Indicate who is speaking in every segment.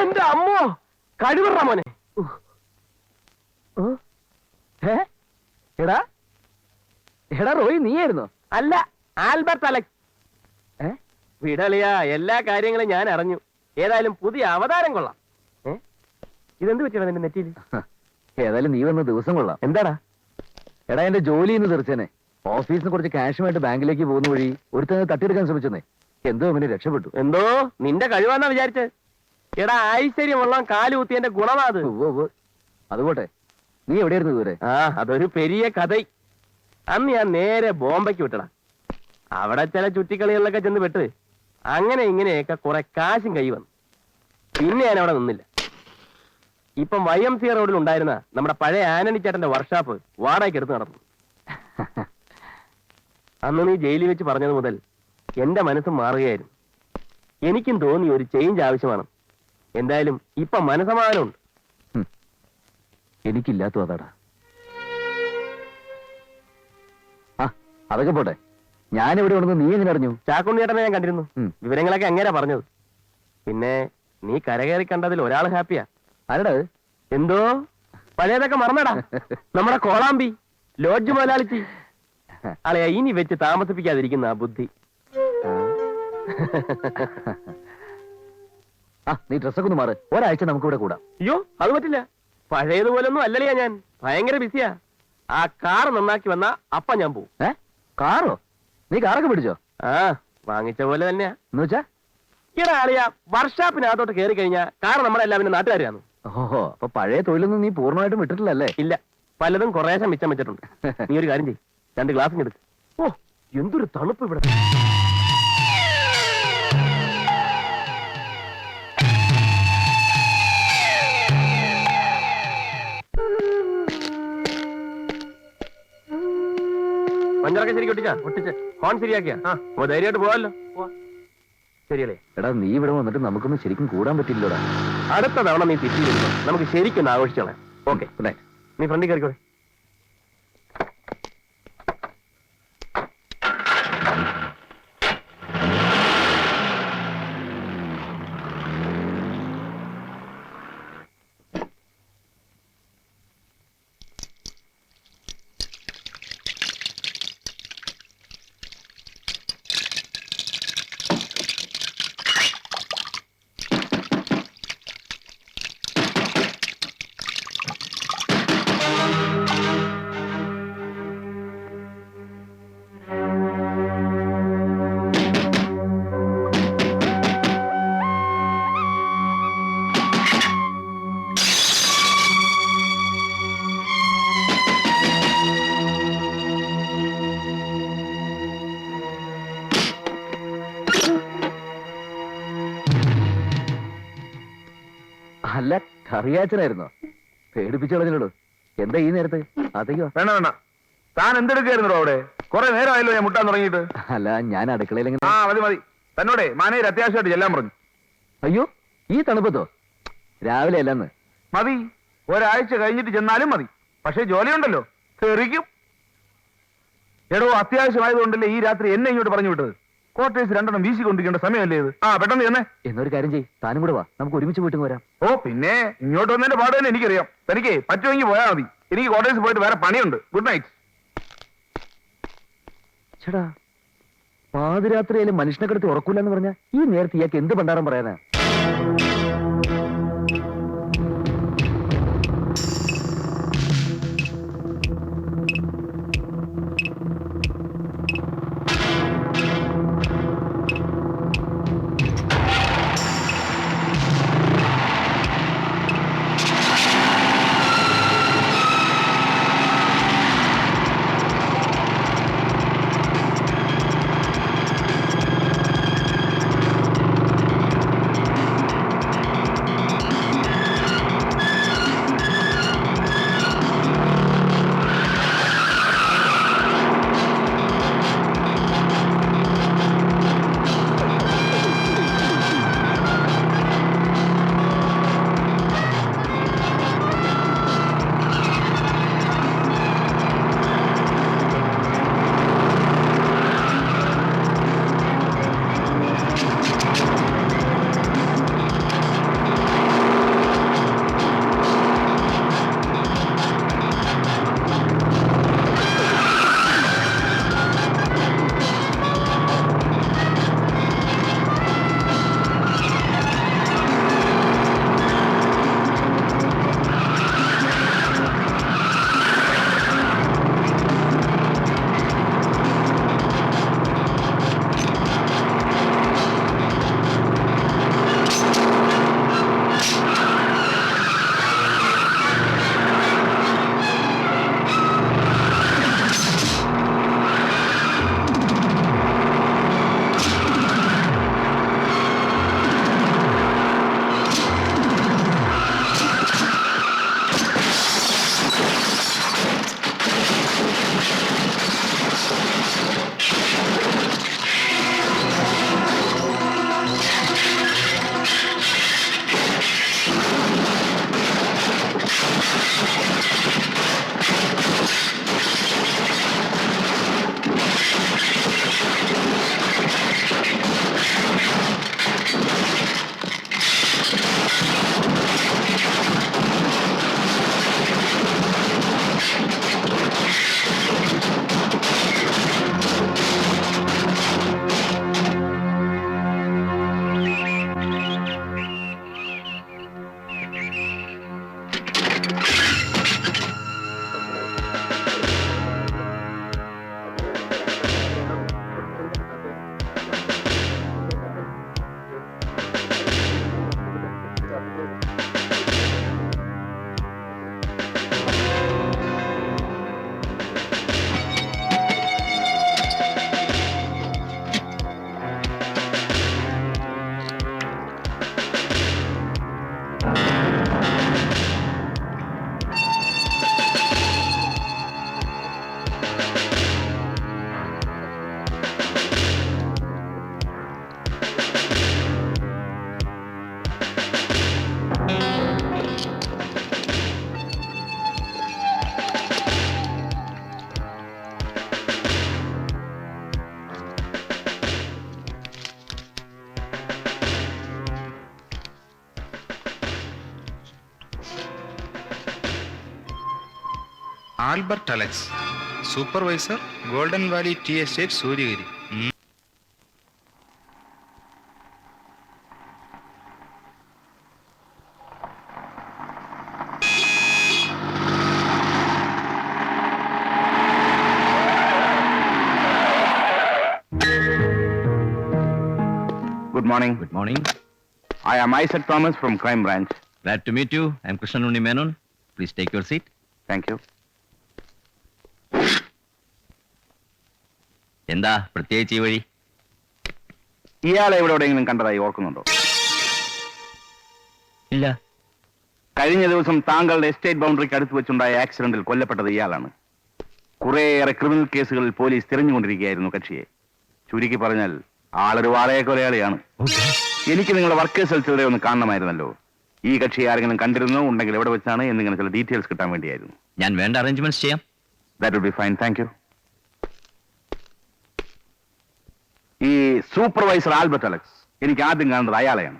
Speaker 1: എന്റെ അമ്മോ കഴിവറ മോനെ. എടാ എടാ റോയി നീയായിരുന്നോ? അല്ല, ആൽബർട്ട് അലക്സ്. വിടളിയാ, എല്ലാ കാര്യങ്ങളും ഞാൻ അറിഞ്ഞു. ഏതായാലും പുതിയ അവതാരം കൊള്ളാം. ഇതെന്ത് പറ്റിയാണ് നിന്റെ നെറ്റിയിൽ?
Speaker 2: ഏതായാലും നീ വന്ന ദിവസം കൊള്ളാം.
Speaker 1: എന്താടാ?
Speaker 2: എടാ എന്റെ ജോലി ഇന്ന് തീർച്ചേനെ. ഓഫീസിന് കുറച്ച് ക്യാഷുമായിട്ട് ബാങ്കിലേക്ക് പോകുന്ന വഴി ഒരുത്തന്നെ തട്ടിയെടുക്കാൻ ശ്രമിച്ചെന്നേ. എന്തോ അവന് രക്ഷപ്പെട്ടു.
Speaker 1: എന്തോ നിന്റെ കഴിവാന്നാ വിചാരിച്ചത്? എടാ ഐശ്വര്യമുള്ള കാലുകുത്തിയന്റെ ഗുണമാത്.
Speaker 2: അതുപോട്ടെ, നീ എവിടെയായിരുന്നു ഇതുവരെ?
Speaker 1: അതൊരു പെരിയ കഥ. അന്ന് ഞാൻ നേരെ ബോംബയ്ക്ക് വിട്ടടാ. അവിടെ ചില ചുറ്റിക്കളികളിലൊക്കെ ചെന്ന് വിട്ട് അങ്ങനെ ഇങ്ങനെയൊക്കെ കുറെ കാശും കൈ വന്നു. പിന്നെ ഞാൻ അവിടെ നിന്നില്ല. ഇപ്പം YMC റോഡിൽ ഉണ്ടായിരുന്ന നമ്മുടെ പഴയ ആനണി ചേട്ടന്റെ വർക്ക്ഷോപ്പ് വാടകയ്ക്ക് എടുത്ത് നടന്നു. അന്ന് നീ ജയിലിൽ വെച്ച് പറഞ്ഞത് മുതൽ എന്റെ മനസ്സ് മാറുകയായിരുന്നു. എനിക്കും തോന്നി ഒരു ചേഞ്ച് ആവശ്യമാണ്. എന്തായാലും ഇപ്പൊ മനസമാധാനമുണ്ട്.
Speaker 2: എനിക്കില്ലാത്ത അതാടാ. അതൊക്കെ പോട്ടെ, ഞാനിവിടെ ഉണ്ടെന്ന് നീ എങ്ങനെ അറിഞ്ഞു?
Speaker 1: ചാക്കുണ്ണിയേട്ടനെ ഞാൻ കണ്ടിരുന്നു. വിവരങ്ങളൊക്കെ എങ്ങനെയാ പറഞ്ഞത്? പിന്നെ നീ കരകയറി കണ്ടതിൽ ഒരാൾ ഹാപ്പിയാ.
Speaker 2: ആരടാ?
Speaker 1: എന്തോ പഴയതൊക്കെ മറന്നടാ. നമ്മുടെ കോളാമ്പി ലോഡ്ജ് മുതലാളിച്ചി. അളയാ, ഇനി വെച്ച് താമസിപ്പിക്കാതിരിക്കുന്ന ആ ബുദ്ധി.
Speaker 2: നീ ഡ്രസ്സൊക്കെ ഒന്ന് മാറ്, ഒരാഴ്ച നമുക്ക് ഇവിടെ കൂടാം.
Speaker 1: അയ്യോ, അത് പറ്റില്ല. പഴയതുപോലൊന്നും അല്ലല്ലേ ഞാൻ. ഭയങ്കര ബിസിയാ. ആ കാർ നന്നാക്കി വന്നാ അപ്പ ഞാൻ പോവും.
Speaker 2: കാറോ? നീ കാറൊക്കെ പിടിച്ചോ?
Speaker 1: വാങ്ങിച്ച പോലെ തന്നെയാ.
Speaker 2: എന്ന് വെച്ചാ
Speaker 1: ഈടാ അളിയാ, വർക്ക്ഷോപ്പിനകത്തോട്ട് കയറി കഴിഞ്ഞാ കാർ നമ്മുടെ എല്ലാവരും നാട്ടുകാരാണ്.
Speaker 2: ഓഹോ, അപ്പൊ പഴയ തൊഴിലൊന്നും നീ പൂർണ്ണമായിട്ടും വിട്ടിട്ടില്ലല്ലേ?
Speaker 1: ഇല്ല, പലതും കുറേശ്ശെ മിച്ചം വെച്ചിട്ടുണ്ട്. നീ ഒരു കാര്യം ചെയ്യ്, 2 ഗ്ലാസ് എടുക്ക്. ഓ, എന്തൊരു തണുപ്പ് ഇവിടെ. പഞ്ചറൊക്കെ ശരിക്കും ഒട്ടിച്ച് ഹോൺ ശരിയാക്കിയാ ധൈര്യമായിട്ട് പോവാല്ലോ. ശരിയല്ലേ?
Speaker 2: എടാ, നീ ഇവിടെ വന്നിട്ട് നമുക്കൊന്നും ശരിക്കും കൂടാൻ പറ്റില്ലടാ.
Speaker 1: അടുത്ത തവണ നീ തിരിച്ചു വരുമ്പോ നമുക്ക് ശരിക്കും ആഘോഷിച്ചോളെ. ഓക്കെ, നീ ഫ്രണ്ടിൽ കയറിക്കോളെ.
Speaker 2: അല്ല, കറിയാച്ചനായിരുന്നോ? പേടിപ്പിച്ചു കളഞ്ഞോളൂ. എന്താ ഈ നേരത്ത്? അതെയോ?
Speaker 3: വേണ്ട വേണ്ട, താൻ എന്തെടുക്കായിരുന്നോ അവിടെ? കുറെ നേരമായല്ലോ ഞാൻ മുട്ടാൻ തുടങ്ങിയിട്ട്.
Speaker 2: അല്ല, ഞാൻ അടുക്കളയിൽ.
Speaker 3: മതി മതി, തന്നോടെ മാനേജർ അത്യാവശ്യമായിട്ട് ചെല്ലാൻ പറഞ്ഞു.
Speaker 2: അയ്യോ, ഈ തണുപ്പത്തോ? രാവിലെ അല്ലെന്ന്.
Speaker 3: മതി, ഒരാഴ്ച കഴിഞ്ഞിട്ട് ചെന്നാലും മതി. പക്ഷെ ജോലിയുണ്ടല്ലോ, തെറിക്കും. എടോ, അത്യാവശ്യമായതുകൊണ്ടല്ലേ ഈ രാത്രി എന്നെ ഇങ്ങോട്ട് പറഞ്ഞു വിട്ടത്. ക്വാർട്ടേഴ്സ് 2 വീശിക്കൊണ്ടിരിക്കേണ്ട സമയമല്ലേ ഇത്? പെട്ടെന്ന് ചെന്നേ.
Speaker 2: എന്നൊരു കാര്യം ചെയ്യ്, താനും കൂടെ വാ, നമുക്ക് ഒരുമിച്ച് പോയിട്ട് വരാം.
Speaker 3: ഓ പിന്നെ, ഇങ്ങോട്ട് വന്നതിന്റെ പാട് തന്നെ എനിക്കറിയാം. തനിക്ക് പറ്റുമെങ്കിൽ പോയാൽ മതി. എനിക്ക് ക്വാർട്ടേഴ്സ് പോയിട്ട് വേറെ പണിയുണ്ട്. Good night.
Speaker 2: ചേടാ, പാതിരാത്രിയായാലും മനുഷ്യനെ കിടത്തി ഉറക്കൂല എന്ന് പറഞ്ഞാൽ ഈ നേരത്തെ ഇയാൾക്ക് എന്ത് പണ്ടാരം പറയാനാ?
Speaker 4: Albert Alex, supervisor, Golden Valley Tea Estate, Suryagiri.
Speaker 3: Good morning.
Speaker 5: Good morning.
Speaker 3: I am Isaac Thomas from Crime Branch.
Speaker 5: Glad to meet you. I'm Krishnanuni Menon. Please take your seat.
Speaker 3: Thank you.
Speaker 5: എന്താ പ്രത്യേകിച്ച് ഈ വഴി?
Speaker 3: ഇയാളെ ഇവിടെ എവിടെയെങ്കിലും കണ്ടതായി ഓർക്കുന്നുണ്ടോ?
Speaker 5: ഇല്ല.
Speaker 3: കഴിഞ്ഞ ദിവസം താങ്കളുടെ എസ്റ്റേറ്റ് ബൗണ്ടറിക്ക് അടുത്ത് വെച്ചുണ്ടായ ആക്സിഡന്റിൽ കൊല്ലപ്പെട്ടത് ഇയാളാണ്. കുറേയേറെ ക്രിമിനൽ കേസുകളിൽ പോലീസ് തിരഞ്ഞുകൊണ്ടിരിക്കുകയായിരുന്നു കക്ഷിയെ. ചുരുക്കി പറഞ്ഞാൽ ആളൊരു വാടക കൊലയാളിയാണ്. എനിക്ക് നിങ്ങളുടെ വർക്കേഴ്സ് സെൽസിലൂടെ ഒന്ന് കാണണമായിരുന്നല്ലോ. ഈ കക്ഷി ആരെങ്കിലും കണ്ടിരുന്നോ, ഉണ്ടെങ്കിൽ എവിടെ വെച്ചാണ് എന്നിങ്ങനെ ചില ഡീറ്റെയിൽസ് കിട്ടാൻ വേണ്ടിയായിരുന്നു.
Speaker 5: ഞാൻ വേണ്ട അറേഞ്ച്മെന്റ്സ് ചെയ്യാം.
Speaker 3: That would be fine. Thank you. ഈ സൂപ്പർവൈസർ ആൽബർട്ട് അലക്സ്, എനിക്ക് ആദ്യം കാണേണ്ടത് അയാളെയാണ്.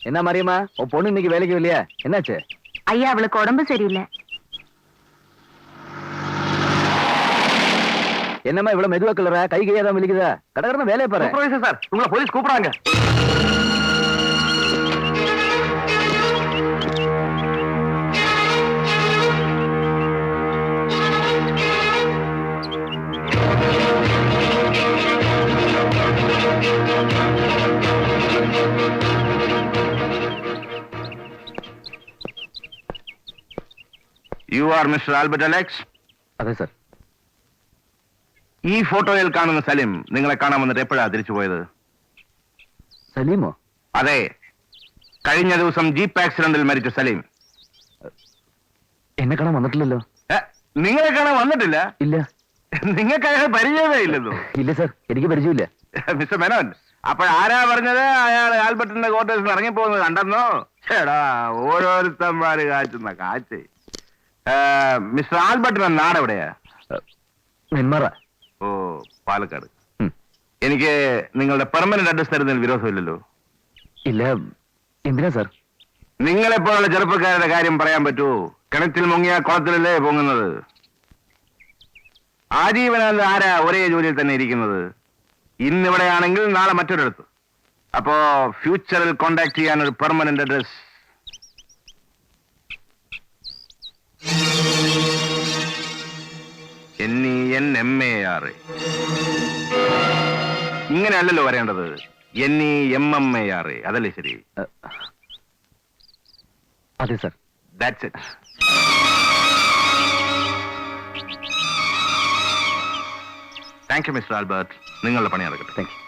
Speaker 2: என்ன மரியம்மா, உன் பொண்ணு இன்னைக்கு வேலைக்கு இல்லையா? என்னாச்சு?
Speaker 6: ஐயா, அவளுக்கு உடம்பு சரியில்லை.
Speaker 2: என்னம்மா இவ்வளவு மெதுவா கிளற? கை கையாதான் வலிக்குதா? கடற்கரை வேலையை பாரு.
Speaker 1: சூப்பர்வைசர் சார், உங்களை போலீஸ் கூப்பிடுறாங்க.
Speaker 3: You are Mr. Albert Alex?
Speaker 2: അതെ സർ.
Speaker 3: ഈ ഫോട്ടോയിൽ കാണുന്ന സലീം നിങ്ങളെ കാണാൻ വന്നിട്ട് എപ്പോഴാണ് തിരിച്ചു പോയത്?
Speaker 2: സലീമോ?
Speaker 3: അതെ, കഴിഞ്ഞ ദിവസം ജീപ്പ് ആക്സിഡന്റിൽ മരിച്ച സലീം.
Speaker 2: എന്നെ കാണാൻ വന്നിട്ടില്ലല്ലോ.
Speaker 3: നിങ്ങളെ കാണാൻ വന്നിട്ടില്ല?
Speaker 2: ഇല്ല.
Speaker 3: നിങ്ങൾക്ക് അയാൾ പരിചയമേ ഇല്ലെന്നോ?
Speaker 2: ഇല്ല സർ, എനിക്ക് പരിചയമില്ല.
Speaker 3: മിസ്റ്റർ മേനോൻ, അപ്പോഴാരാ പറഞ്ഞത് അയാൾ ആൽബർട്ടിന്റെ ക്വാർട്ടേഴ്സിൽ നിന്ന് ഇറങ്ങിപ്പോകുന്നത് കണ്ടെന്നോ? ചേടാ, ഓരോരുത്തന്മാര് കാച്ചുന്ന കാച്ച്. മിസ്റ്റർ ആൽബർട്ടിന്റെ നാട് എവിടെയാ?
Speaker 2: നെന്മാറ.
Speaker 3: ഓ, പാലക്കാട്. എനിക്ക് നിങ്ങളുടെ പെർമനന്റ് അഡ്രസ് തരുന്നതിൽ വിരോധമില്ലല്ലോ?
Speaker 2: ഇല്ല. എന്തിനാ സർ?
Speaker 3: നിങ്ങളെപ്പോലുള്ള ചെറുപ്പക്കാരുടെ കാര്യം പറയാൻ പറ്റുമോ? കിണറ്റിൽ മുങ്ങിയ കുളത്തിലല്ലേ പൊങ്ങുന്നത്. ആജീവനാന്ത ആരാ ഒരേ ജോലിയിൽ തന്നെ ഇരിക്കുന്നത്? ഇന്നിവിടെയാണെങ്കിൽ നാളെ മറ്റൊരിടത്ത്. അപ്പോ ഫ്യൂച്ചറിൽ കോണ്ടാക്ട് ചെയ്യാൻ ഒരു പെർമനന്റ് അഡ്രസ്. NENMAR. ഇങ്ങനെയല്ലല്ലോ വരേണ്ടത്. NEMMAR. അതല്ലേ ശരി?
Speaker 2: അതെ sir.
Speaker 3: That's it. Thank you mister Albert. നിങ്ങളുടെ പണി നടക്കട്ടെ.
Speaker 2: Thank you.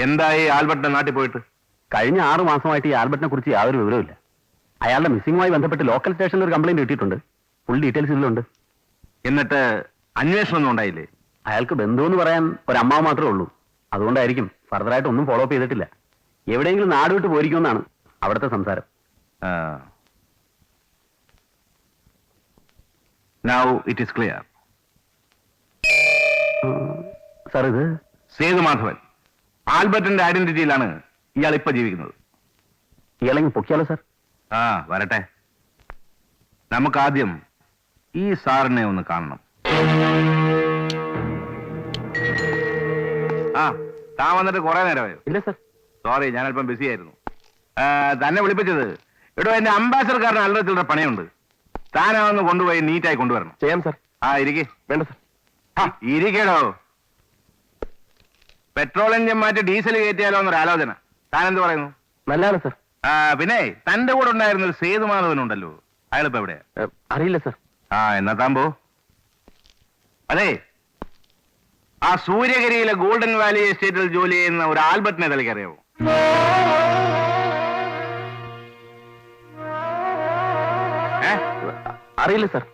Speaker 3: എന്തായി ആൽബർട്ടിന്റെ നാട്ടിൽ പോയിട്ട്?
Speaker 1: കഴിഞ്ഞ 6 മാസമായിട്ട് ഈ ആൽബർട്ടിനെ കുറിച്ച് യാതൊരു വിവരവുമില്ല. അയാളുടെ മിസ്സിംഗുമായി ബന്ധപ്പെട്ട് ലോക്കൽ സ്റ്റേഷനിൽ ഒരു കംപ്ലൈന്റ് കിട്ടിയിട്ടുണ്ട്. ഫുൾ ഡീറ്റെയിൽസ് ഇതിലുണ്ട്.
Speaker 3: എന്നിട്ട് അന്വേഷണം ഒന്നും ഉണ്ടായില്ലേ?
Speaker 1: അയാൾക്ക് ബന്ധുവെന്ന് പറയാൻ ഒരു അമ്മാവ് മാത്രമേ ഉള്ളൂ. അതുകൊണ്ടായിരിക്കും ഫർദറായിട്ട് ഒന്നും ഫോളോ അപ്പ് ചെയ്തിട്ടില്ല. എവിടെയെങ്കിലും നാട് വിട്ട് പോയിരിക്കുമെന്നാണ് അവിടുത്തെ സംസാരം.
Speaker 3: Now it is clear.
Speaker 1: Sir, ഇത്
Speaker 3: സേതുമാധവൻ ആൽബർട്ടിന്റെ ഐഡന്റിറ്റിയിലാണ് ഇയാൾ ഇപ്പൊ ജീവിക്കുന്നത്.
Speaker 1: ഇയാളെങ്കിൽ പൊക്കിയാലോ സാർ?
Speaker 3: വരട്ടെ. നമുക്കാദ്യം ഈ സാറിനെ ഒന്ന് കാണണം. താൻ വന്നിട്ട് കുറെ നേരമായോ?
Speaker 1: ഇല്ല സാർ.
Speaker 3: സോറി, ഞാൻ അല്പം ബിസി ആയിരുന്നു. തന്നെ വിളിപ്പിച്ചത് എടോ എന്റെ അംബാസഡർക്കാരന് അല്ലറ ചില്ലറ പണിയുണ്ട്. താനാവൊന്ന് കൊണ്ടുപോയി നീറ്റായി കൊണ്ടുവരണം.
Speaker 1: ചെയ്യാം സാർ.
Speaker 3: ആ ഇരിക്കേ.
Speaker 1: വേണ്ട സാർ.
Speaker 3: ഇരിക്കടോ. പെട്രോൾ എഞ്ചിൻ മാറ്റി ഡീസൽ കയറ്റിയാലോ എന്നൊരു ആലോചന. താനെന്ത് പറയുന്നു?
Speaker 1: നല്ലതാണ് സാർ.
Speaker 3: പിന്നെ തന്റെ കൂടെ ഉണ്ടായിരുന്ന ഒരു സേതുമാധവനുണ്ടല്ലോ, അയാളിപ്പോ എവിടെയാ?
Speaker 1: അറിയില്ല സാർ.
Speaker 3: എന്നാ താൻ പോ. അതെ, ആ സൂര്യഗിരിയിലെ ഗോൾഡൻ വാലി എസ്റ്റേറ്റിൽ ജോലി ചെയ്യുന്ന ഒരു ആൽബർട്ടിനെ തലക്കറിയാവോ?
Speaker 1: അറിയില്ല സാർ.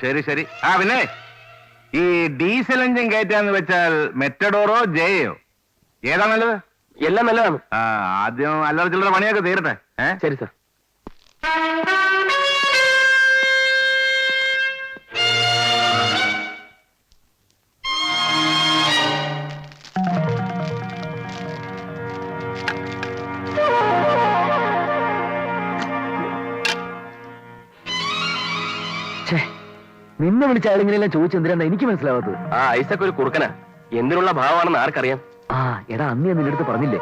Speaker 3: ശരി ശരി. പിന്നെ ഈ ഡീസൽ എഞ്ചിൻ കയറ്റാന്ന് വെച്ചാൽ മെറ്റഡോറോ ജെയോ ഏതാ നല്ലത്?
Speaker 1: എല്ലാം നല്ലതാണ്.
Speaker 3: ആദ്യം അല്ലറ ചില്ലറ പണിയൊക്കെ തീരട്ടെ.
Speaker 1: ശരി സാർ.
Speaker 2: നിന്നെ വിളിച്ച അയാളിങ്ങനെയെല്ലാം ചോദിച്ചെന്തിനാ എനിക്ക് മനസ്സിലാവാത്തത്.
Speaker 1: ഐസക് ഒരു കുറുക്കനാ. എന്തിനുള്ള ഭാവമാണെന്ന് ആർക്കറിയാം.
Speaker 2: എടാ അന്ന് ഞാൻ നിന്റെ അടുത്ത് പറഞ്ഞില്ലേ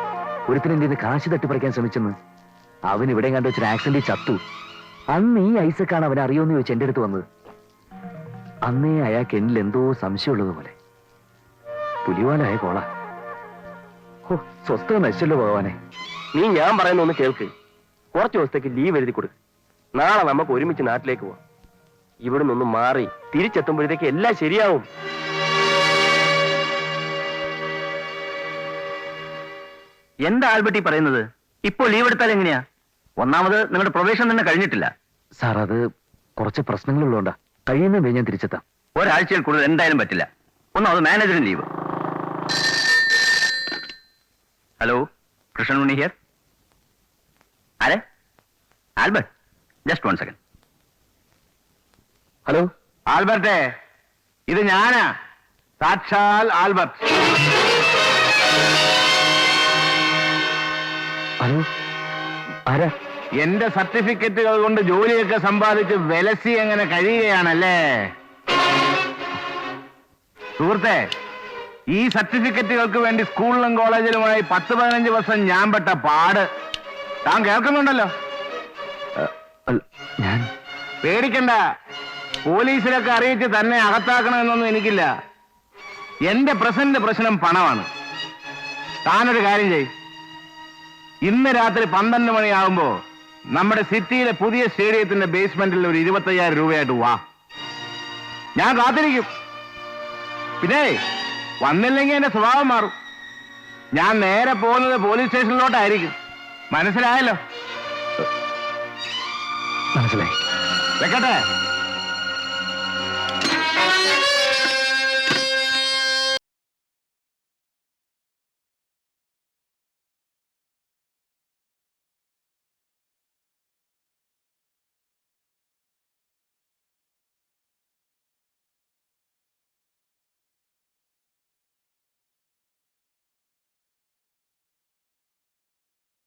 Speaker 2: ഒരുത്തിന് എന്റെ കാശ് തട്ടിപ്പറിക്കാൻ ശ്രമിച്ചെന്ന്. അവൻ ഇവിടെ കണ്ടു വെച്ചൊരു ആക്സിഡന്റിൽ ചത്തു. അന്ന് ഈ ഐസക്കാണ് അവനെ അറിയോന്ന് ചോദിച്ചു എന്റെ അടുത്ത് വന്നത്. അന്നേ അയാൾക്ക് എന്നിൽ എന്തോ സംശയമുള്ളതുപോലെ. പുലിവാലായ കോള. സ്വസ്ഥത നശിച്ചല്ലോ ഭഗവാനെ.
Speaker 1: നീ ഞാൻ പറയുന്ന ഒന്ന് കേൾക്ക്. കുറച്ച് ദിവസത്തേക്ക് ലീവ് എഴുതി കൊടുക്ക്. നാളെ നമുക്ക് ഒരുമിച്ച് നാട്ടിലേക്ക് പോവാം. ഇവിടെ നിന്നൊന്ന് മാറി തിരിച്ചെത്തുമ്പോഴത്തേക്ക് എല്ലാം ശരിയാവും.
Speaker 5: എന്താ ആൽബർട്ടി പറയുന്നത്? ഇപ്പോൾ ലീവ് എടുത്താൽ എങ്ങനെയാ? ഒന്നാമത് നിങ്ങളുടെ പ്രൊബേഷൻ തന്നെ കഴിഞ്ഞിട്ടില്ല.
Speaker 2: സാർ അത് കുറച്ച് പ്രശ്നങ്ങളുള്ളതുകൊണ്ടാ. കഴിയുന്നേ ഞാൻ തിരിച്ചെത്താം.
Speaker 5: ഒരാഴ്ചയിൽ കൂടുതൽ എന്തായാലും പറ്റില്ല. ഒന്നാമത് മാനേജറിന് ലീവ്. Hello, Krishnanunni here. ആരെ? Albert, just 1 second.
Speaker 1: ഹലോ
Speaker 3: ആൽബർട്ടേ, ഇത് ഞാനാ, സാക്ഷാൽ ആൽബർട്ട്.
Speaker 2: ഹലോ, ആരാ?
Speaker 3: എന്റെ സർട്ടിഫിക്കറ്റുകൾ കൊണ്ട് ജോലിയൊക്കെ സമ്പാദിച്ച് വിലസി എങ്ങനെ കഴിയുകയാണല്ലേ സുഹൃത്തെ? ഈ സർട്ടിഫിക്കറ്റുകൾക്ക് വേണ്ടി സ്കൂളിലും കോളേജിലുമായി 10-15 വർഷം ഞാൻ പെട്ട പാട് താൻ കേൾക്കുന്നുണ്ടല്ലോ.
Speaker 2: ഞാൻ
Speaker 3: പേടിക്കണ്ട. പോലീസിലൊക്കെ അറിയിച്ച് തന്നെ അകത്താക്കണമെന്നൊന്നും എനിക്കില്ല. എന്റെ പ്രസന്റ് പ്രശ്നം പണമാണ്. താനൊരു കാര്യം ചെയ്. ഇന്ന് രാത്രി 12 മണിയാകുമ്പോ നമ്മുടെ സിറ്റിയിലെ പുതിയ സ്റ്റേഡിയത്തിന്റെ ബേസ്മെന്റിൽ ഒരു 25,000 രൂപയായിട്ട് വാ. ഞാൻ കാത്തിരിക്കും. പിന്നെ വന്നില്ലെങ്കിൽ എന്റെ സ്വഭാവം മാറും. ഞാൻ നേരെ പോകുന്നത് പോലീസ് സ്റ്റേഷനിലോട്ടായിരിക്കും. മനസ്സിലായല്ലോ?
Speaker 2: മനസ്സിലായി.
Speaker 3: വെക്കട്ടെ.